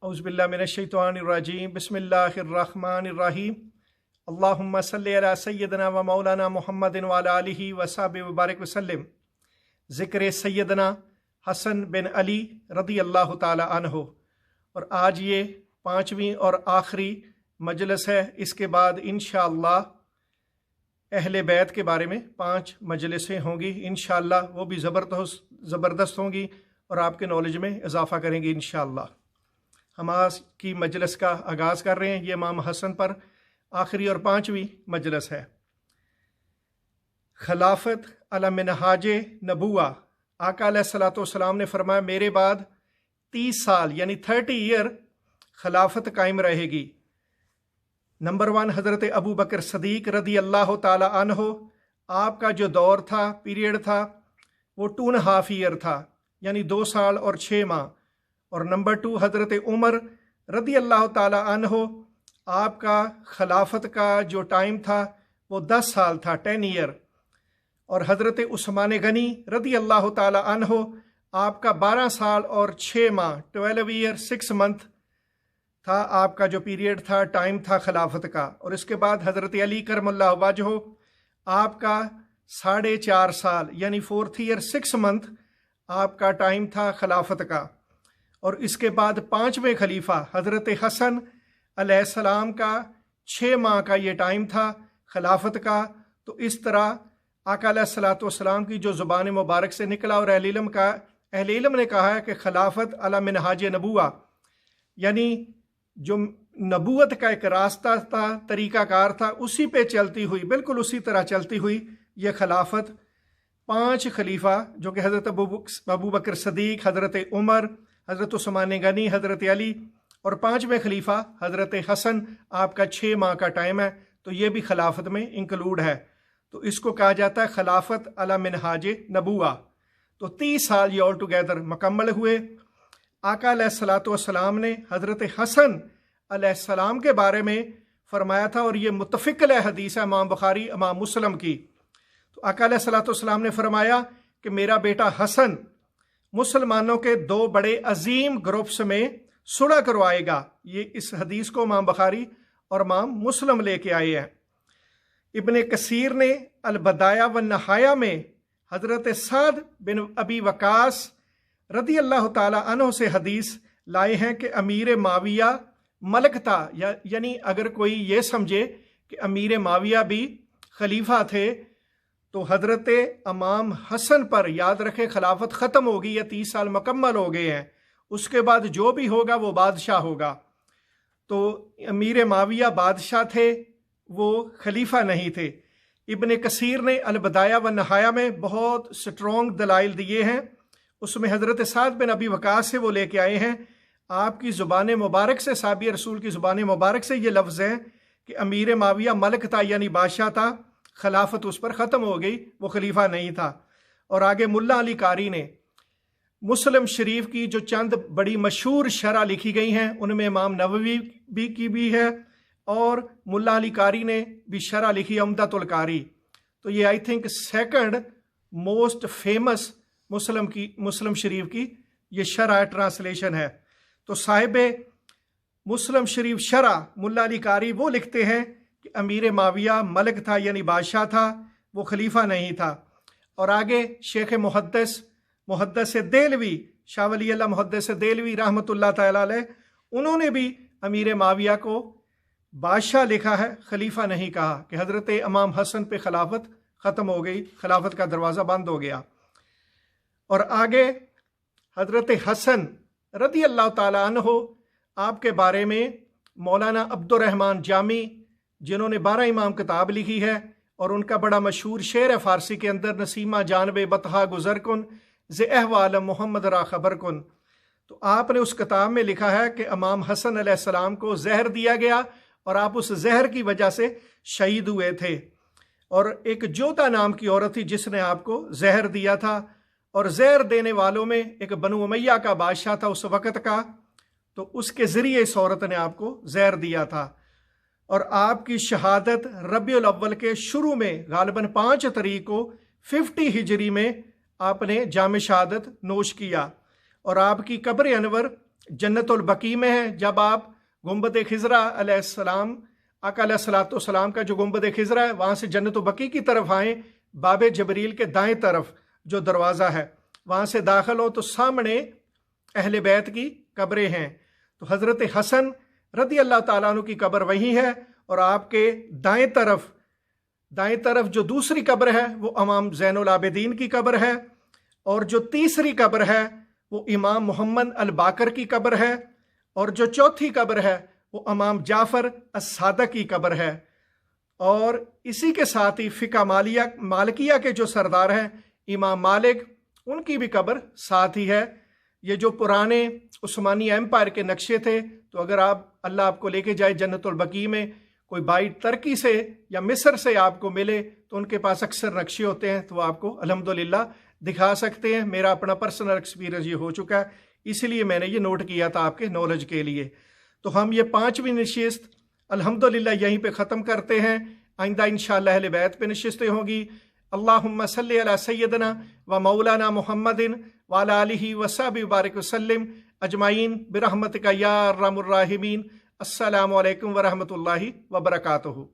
औज़ुबिल्लाहि मिनश्शैतानिर्रजीम बिस्मिल्लाहिर्रहमानिर्रहीम अल्लाहुम्मा सल्लि अला सय्यदना व मौलाना मुहम्मदिन व अला आलिहि व सहबिहि व बारिक वसल्लम। ज़िक्र सैयदना हसन बिन अली रदी अल्लाह ताला अन्हु। और आज ये 5वीं और आखिरी मजलिस है। इसके बाद इंशाअल्लाह अहले बैत के बारे में 5 मजलिसें होंगी इंशाअल्लाह। वो भी ज़बरदस्त होंगी और आपके नॉलेज में इजाफ़ा करेंगी इंशाअल्लाह। हम आज की मजलिस का आगाज़ कर रहे हैं। ये इमाम हसन पर आखिरी और 5वीं मजलिस है। खिलाफत अला मिनहाज नबुआ। आका अलैहिस्सलातु वस्सलाम ने फरमाया मेरे बाद 30 साल यानी 30 ईयर खिलाफत कायम रहेगी। नंबर 1 हज़रत अबू बकर सदीक रदी अल्लाह ताला अन्हो। आपका जो दौर था, पीरियड था, वो 2.5 ईयर था यानी 2 साल और 6 माह। और नंबर 2 हज़रत उमर रदी अल्लाह ताला अन्हो। आपका खिलाफत का जो टाइम था वो 10 साल था, 10 ईयर। और हज़रत उस्मान गनी रदी अल्लाह ताला अन्हो। आपका 12 साल और 6 माह, 12 ईयर 6 मंथ था आपका जो पीरियड था, टाइम था खिलाफत का। और इसके बाद हज़रत अली करमल्लाहु वजहो। आपका 4.5 साल यानी 4th ईयर 6 मंथ आपका टाइम था खिलाफत का। और इसके बाद 5वें खलीफा हज़रत हसन अलैहिस्सलाम का 6 माह का ये टाइम था खिलाफत का। तो इस तरह आका अलैहिस्सलातु वस्सलाम की जो ज़ुबान मुबारक से निकला और अहले इल्म ने कहा है कि खिलाफत अला मिनहाज नबुआ यानी जो नबूवत का एक रास्ता था, तरीक़ाकार था, उसी पे चलती हुई, बिल्कुल उसी तरह चलती हुई ये खिलाफत 5 खलीफा जो कि हज़रत अबू बकर सदीक, हज़रत उमर, हज़रत उस्मान गनी, हज़रत अली और 5वें खलीफा हज़रत हसन आपका 6 माह का टाइम है। तो ये भी खिलाफत में इंक्लूड है। तो इसको कहा जाता है खिलाफत अला मिनहाज नबुआ। तो 30 साल ये ऑल टुगेदर मुकम्मल हुए। आका अलैहिस्सलातु वस्सलाम ने हज़रत हसन अलैहिस्सलाम के बारे में फरमाया था और ये मुत्तफ़िक़ हदीस है इमाम बुखारी, इमाम मुस्लिम की। तो आका अलैहिस्सलातु वस्सलाम ने फरमाया कि मेरा बेटा हसन मुसलमानों के 2 बड़े अजीम ग्रुप्स में सुलह करवाएगा। ये इस हदीस को इमाम बुखारी और इमाम मुस्लिम लेके आए हैं। इब्ने कसीर ने अल-बदाया व नहाया में हज़रत साद बिन अबी वकास रदी अल्लाह ताला अन्हु से हदीस लाए हैं कि अमीर माविया मलक था। यानी अगर कोई ये समझे कि अमीर माविया भी खलीफा थे तो हज़रत इमाम हसन पर याद रखे खिलाफत ख़त्म होगी या 30 साल मुकम्मल हो गए हैं। उसके बाद जो भी होगा वो बादशाह होगा। तो अमीर माविया बादशाह थे, वो खलीफा नहीं थे। इब्ने कसीर ने अल-बदाया व नहाया में बहुत स्ट्रॉन्ग दलाइल दिए हैं। उसमें हज़रत साद बिन अबी वकास से वो लेके आए हैं। आपकी ज़ुबान मुबारक से, साहबी रसूल की ज़ुबान मुबारक से ये लफ्ज़ हैं कि अमीर माविया मलक था यानी बादशाह था, खिलाफत उस पर ख़त्म हो गई, वो खलीफा नहीं था। और आगे मुल्ला अली कारी ने मुस्लिम शरीफ की जो चंद बड़ी मशहूर शरह लिखी गई हैं उनमें इमाम नववी भी है और मुल्ला अली कारी ने भी शरह लिखी उम्दतुल कारी। तो ये I think 2nd most famous Muslim Sharif की ये शरह ट्रांसलेशन है। तो साहिब मुस्लिम शरीफ शरह मुल्ला अली कारी वो लिखते हैं कि अमीर माविया मलक था यानी बादशाह था, वो खलीफा नहीं था। और आगे शेख मुहद्दिस देलवी, शाह वली अल्लाह मुहद्दिस देलवी रहमतुल्लाह तआला अलैह, उन्होंने भी अमीर माविया को बादशाह लिखा है, खलीफा नहीं कहा कि हज़रत इमाम हसन पे खिलाफत ख़त्म हो गई, खिलाफत का दरवाज़ा बंद हो गया। और आगे हज़रत हसन रदी अल्लाह ताला अन्हु आपके बारे में मौलाना अब्दुर्रहमान जामी जिन्होंने 12 इमाम किताब लिखी है और उनका बड़ा मशहूर शेर है फ़ारसी के अंदर, नसीमा जानबे बतहा गुज़र कुन ज़े अहवाल मोहम्मद रा खबर कुन। तो आपने उस किताब में लिखा है कि इमाम हसन अलैहिस्सलाम को जहर दिया गया और आप उस जहर की वजह से शहीद हुए थे। और एक जोधा नाम की औरत थी जिसने आपको जहर दिया था और जहर देने वालों में एक बनु उमैया का बादशाह था उस वक़्त का। तो उसके ज़रिए इस औरत ने आपको जहर दिया था। और आपकी शहादत रबीउल अव्वल के शुरू में गालिबन 5 तारीख को 50 हिजरी में आपने जाम शहादत नोश किया। और आपकी कब्र अनवर जन्नत उल बकी में है। जब आप गुंबद खिजरा अलैहिस्सलाम, आका अलैहिस्सलाम का जो गुंबद खिजरा है, वहाँ से जन्नत उल बकी की तरफ आएँ, बाब जबरील के दाएं तरफ जो दरवाज़ा है वहाँ से दाखिल हो तो सामने अहले बैत की कब्रें हैं। तो हज़रत हसन रदी अल्लाह ताला अन्हु की कब्र वहीं है, और आपके दाएं तरफ जो दूसरी कब्र है वो इमाम ज़ैनुल आबिदीन की कब्र है, और जो तीसरी कब्र है वो इमाम मोहम्मद अल बाकर की कब्र है, और जो चौथी कब्र है वो इमाम जाफ़र अस-सादिक़ की कब्र है। और इसी के साथ ही फ़िक़्ह मालिकिया के जो सरदार हैं इमाम मालिक, उनकी भी कब्र साथ ही है। ये जो पुराने उस्मानी एम्पायर के नक्शे थे, तो अगर अल्लाह आपको लेके जाए जन्नतुल बकी में, कोई भाई टर्की से या मिस्र से आपको मिले तो उनके पास अक्सर नक्शे होते हैं, तो वो आपको अल्हम्दुलिल्लाह दिखा सकते हैं। मेरा अपना पर्सनल एक्सपीरियंस ये हो चुका है, इसलिए मैंने ये नोट किया था आपके नॉलेज के लिए। तो हम ये 5वीं नशिस्त अल्हम्दुलिल्लाह यहीं पे ख़त्म करते हैं। आइंदा इंशाअल्लाह अहले बैत पे नशिस्तें होंगी। अल्लाहुम्मा सल्ली अला सय्यदना व मौलाना मुहम्मदिन व अला आलिहि व सहबिहि व बारिक वसल्लिम अजमाइन बिरहमतिका या अर्हमुर राहिमीन। अस्सलामु अलैकुम व रहमतुल्लाहि व बरकातुहू।